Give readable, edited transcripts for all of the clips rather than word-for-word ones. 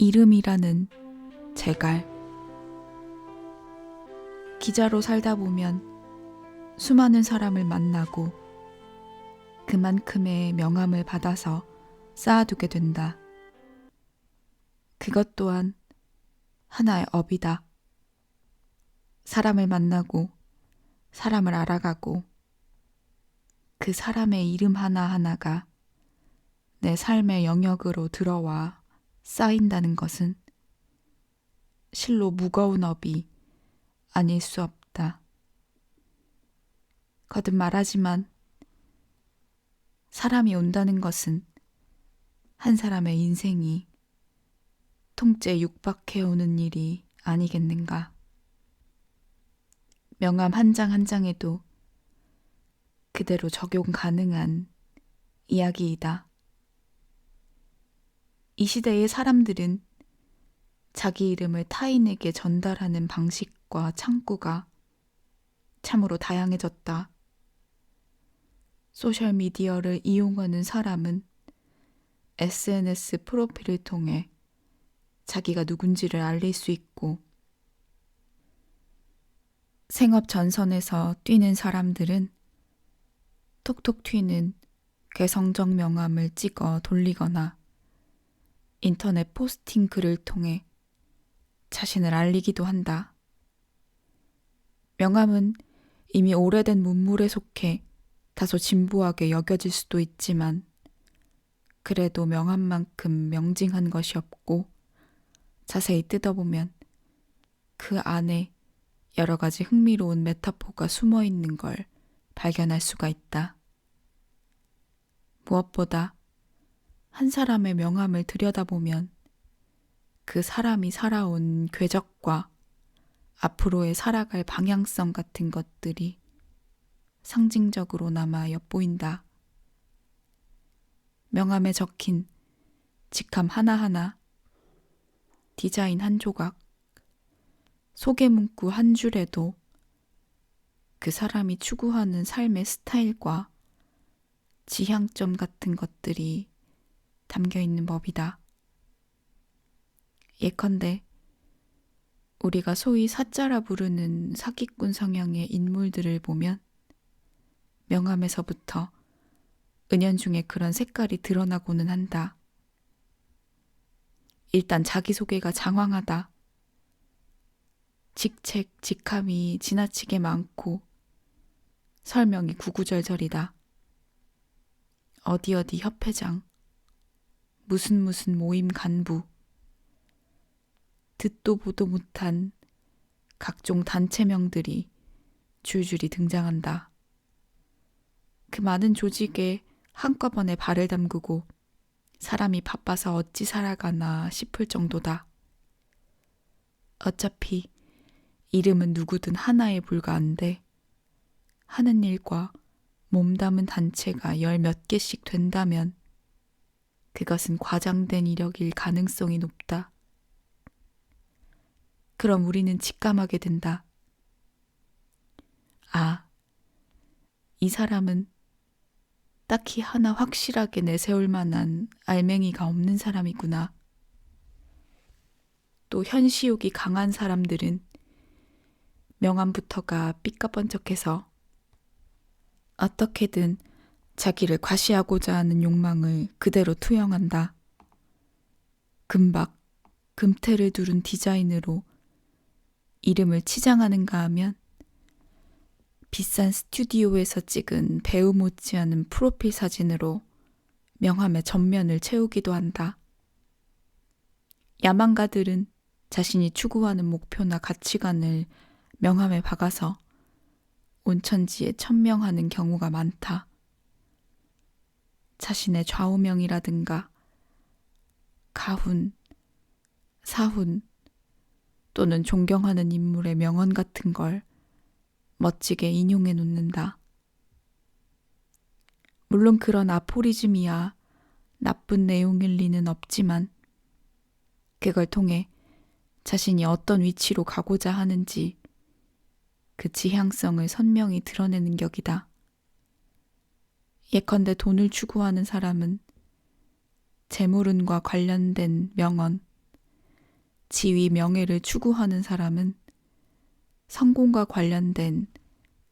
이름이라는 제갈. 기자로 살다 보면 수많은 사람을 만나고 그만큼의 명함을 받아서 쌓아두게 된다. 그것 또한 하나의 업이다. 사람을 만나고 사람을 알아가고 그 사람의 이름 하나하나가 내 삶의 영역으로 들어와 쌓인다는 것은 실로 무거운 업이 아닐 수 없다. 거듭 말하지만 사람이 온다는 것은 한 사람의 인생이 통째 육박해오는 일이 아니겠는가. 명함 한 장 한 장에도 그대로 적용 가능한 이야기이다. 이 시대의 사람들은 자기 이름을 타인에게 전달하는 방식과 창구가 참으로 다양해졌다. 소셜미디어를 이용하는 사람은 SNS 프로필을 통해 자기가 누군지를 알릴 수 있고, 생업 전선에서 뛰는 사람들은 톡톡 튀는 개성적 명함을 찍어 돌리거나 인터넷 포스팅 글을 통해 자신을 알리기도 한다. 명함은 이미 오래된 문물에 속해 다소 진부하게 여겨질 수도 있지만 그래도 명함만큼 명징한 것이 없고 자세히 뜯어보면 그 안에 여러 가지 흥미로운 메타포가 숨어 있는 걸 발견할 수가 있다. 무엇보다 한 사람의 명함을 들여다보면 그 사람이 살아온 궤적과 앞으로의 살아갈 방향성 같은 것들이 상징적으로 남아 엿보인다. 명함에 적힌 직함 하나하나, 디자인 한 조각, 소개 문구 한 줄에도 그 사람이 추구하는 삶의 스타일과 지향점 같은 것들이 담겨 있는 법이다. 예컨대 우리가 소위 사자라 부르는 사기꾼 성향의 인물들을 보면 명함에서부터 은연중에 그런 색깔이 드러나고는 한다. 일단 자기소개가 장황하다. 직책, 직함이 지나치게 많고 설명이 구구절절이다. 어디 어디 협회장, 무슨 무슨 모임 간부, 듣도 보도 못한 각종 단체명들이 줄줄이 등장한다. 그 많은 조직에 한꺼번에 발을 담그고 사람이 바빠서 어찌 살아가나 싶을 정도다. 어차피 이름은 누구든 하나에 불과한데 하는 일과 몸담은 단체가 열 몇 개씩 된다면 그것은 과장된 이력일 가능성이 높다. 그럼 우리는 직감하게 된다. 아, 이 사람은 딱히 하나 확실하게 내세울 만한 알맹이가 없는 사람이구나. 또 현시욕이 강한 사람들은 명함부터가 삐까번쩍해서 어떻게든 자기를 과시하고자 하는 욕망을 그대로 투영한다. 금박, 금태를 두른 디자인으로 이름을 치장하는가 하면 비싼 스튜디오에서 찍은 배우 못지않은 프로필 사진으로 명함의 전면을 채우기도 한다. 야망가들은 자신이 추구하는 목표나 가치관을 명함에 박아서 온천지에 천명하는 경우가 많다. 자신의 좌우명이라든가 가훈, 사훈 또는 존경하는 인물의 명언 같은 걸 멋지게 인용해 놓는다. 물론 그런 아포리즘이야 나쁜 내용일 리는 없지만 그걸 통해 자신이 어떤 위치로 가고자 하는지 그 지향성을 선명히 드러내는 격이다. 예컨대 돈을 추구하는 사람은 재물운과 관련된 명언, 지위, 명예를 추구하는 사람은 성공과 관련된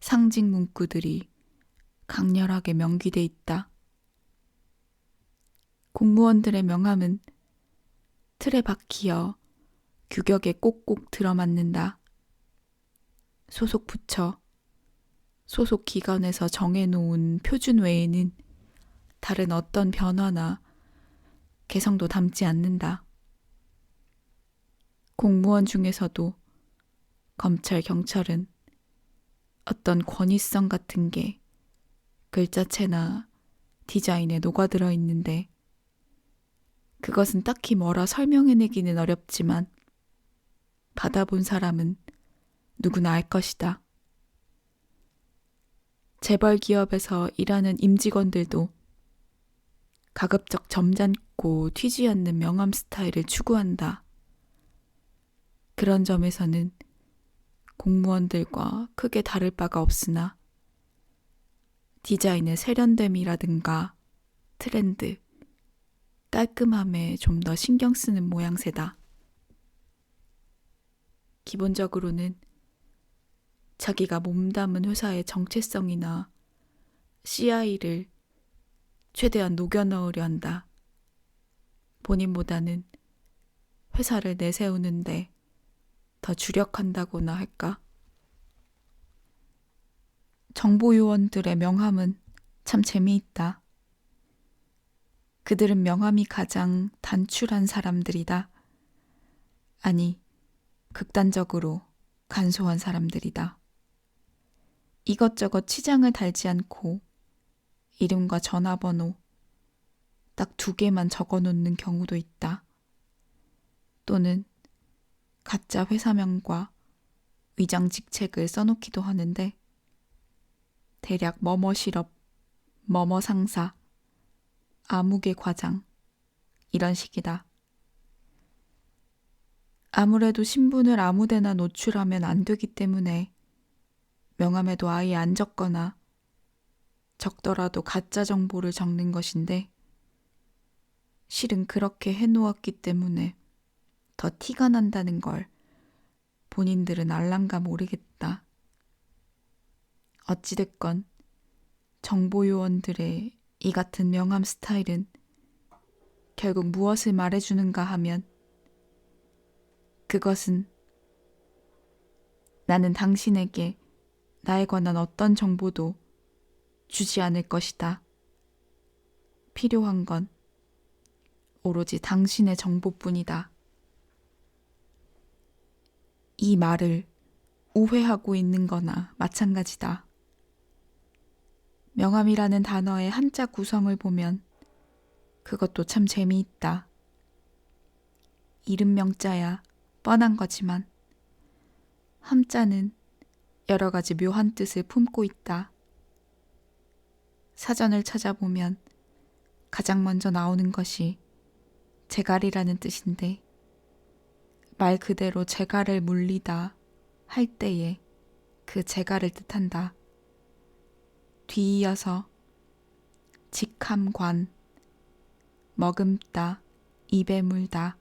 상징 문구들이 강렬하게 명기돼 있다. 공무원들의 명함은 틀에 박히어 규격에 꼭꼭 들어맞는다. 소속 부처, 소속 기관에서 정해놓은 표준 외에는 다른 어떤 변화나 개성도 담지 않는다. 공무원 중에서도 검찰, 경찰은 어떤 권위성 같은 게 글자체나 디자인에 녹아들어 있는데 그것은 딱히 뭐라 설명해내기는 어렵지만 받아본 사람은 누구나 알 것이다. 재벌 기업에서 일하는 임직원들도 가급적 점잖고 튀지 않는 명함 스타일을 추구한다. 그런 점에서는 공무원들과 크게 다를 바가 없으나 디자인의 세련됨이라든가 트렌드, 깔끔함에 좀 더 신경 쓰는 모양새다. 기본적으로는 자기가 몸담은 회사의 정체성이나 CI를 최대한 녹여 넣으려 한다. 본인보다는 회사를 내세우는데 더 주력한다고나 할까? 정보요원들의 명함은 참 재미있다. 그들은 명함이 가장 단출한 사람들이다. 아니, 극단적으로 간소한 사람들이다. 이것저것 치장을 달지 않고 이름과 전화번호 딱 2개만 적어놓는 경우도 있다. 또는 가짜 회사명과 위장 직책을 써놓기도 하는데 대략 뭐뭐 실업, 뭐뭐 상사, 아무개 과장 이런 식이다. 아무래도 신분을 아무데나 노출하면 안 되기 때문에 명함에도 아예 안 적거나 적더라도 가짜 정보를 적는 것인데 실은 그렇게 해놓았기 때문에 더 티가 난다는 걸 본인들은 알란가 모르겠다. 어찌됐건 정보요원들의 이 같은 명함 스타일은 결국 무엇을 말해주는가 하면 그것은 나는 당신에게 나에 관한 어떤 정보도 주지 않을 것이다. 필요한 건 오로지 당신의 정보뿐이다. 이 말을 우회하고 있는 거나 마찬가지다. 명함이라는 단어의 한자 구성을 보면 그것도 참 재미있다. 이름 명자야 뻔한 거지만 함자는 여러 가지 묘한 뜻을 품고 있다. 사전을 찾아보면 가장 먼저 나오는 것이 재갈이라는 뜻인데 말 그대로 재갈을 물리다 할 때에 그 재갈을 뜻한다. 뒤이어서 직함관, 머금다, 입에 물다,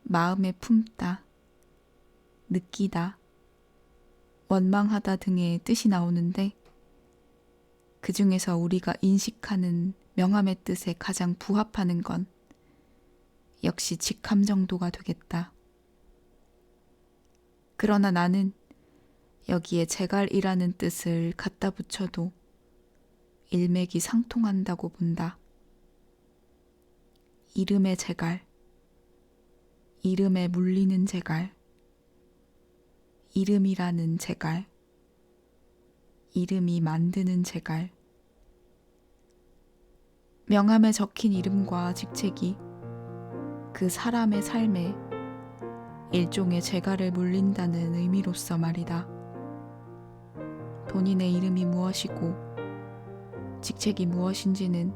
마음에 품다, 느끼다, 원망하다 등의 뜻이 나오는데 그 중에서 우리가 인식하는 명함의 뜻에 가장 부합하는 건 역시 직함 정도가 되겠다. 그러나 나는 여기에 재갈이라는 뜻을 갖다 붙여도 일맥이 상통한다고 본다. 이름의 재갈, 이름에 물리는 재갈, 이름이라는 재갈, 이름이 만드는 재갈. 명함에 적힌 이름과 직책이 그 사람의 삶에 일종의 재갈을 물린다는 의미로서 말이다. 본인의 이름이 무엇이고 직책이 무엇인지는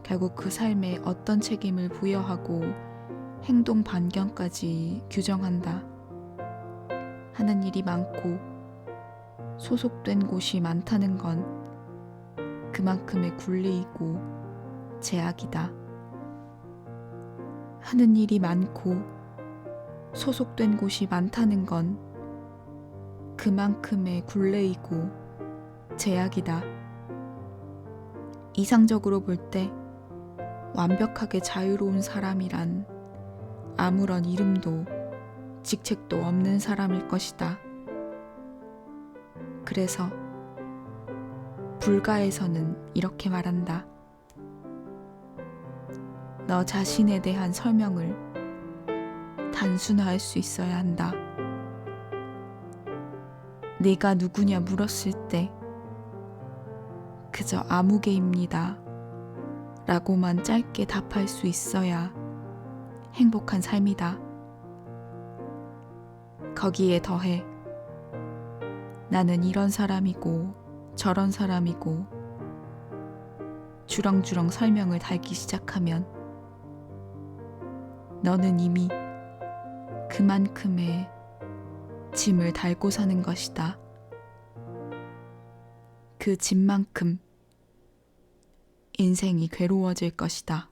결국 그 삶에 어떤 책임을 부여하고 행동 반경까지 규정한다. 하는 일이 많고 소속된 곳이 많다는 건 그만큼의 굴레이고 제약이다. 하는 일이 많고 소속된 곳이 많다는 건 그만큼의 굴레이고 제약이다. 이상적으로 볼 때 완벽하게 자유로운 사람이란 아무런 이름도 직책도 없는 사람일 것이다. 그래서 불가에서는 이렇게 말한다. 너 자신에 대한 설명을 단순화할 수 있어야 한다. 네가 누구냐 물었을 때 그저 아무개입니다 라고만 짧게 답할 수 있어야 행복한 삶이다. 거기에 더해 나는 이런 사람이고 저런 사람이고 주렁주렁 설명을 달기 시작하면 너는 이미 그만큼의 짐을 달고 사는 것이다. 그 짐만큼 인생이 괴로워질 것이다.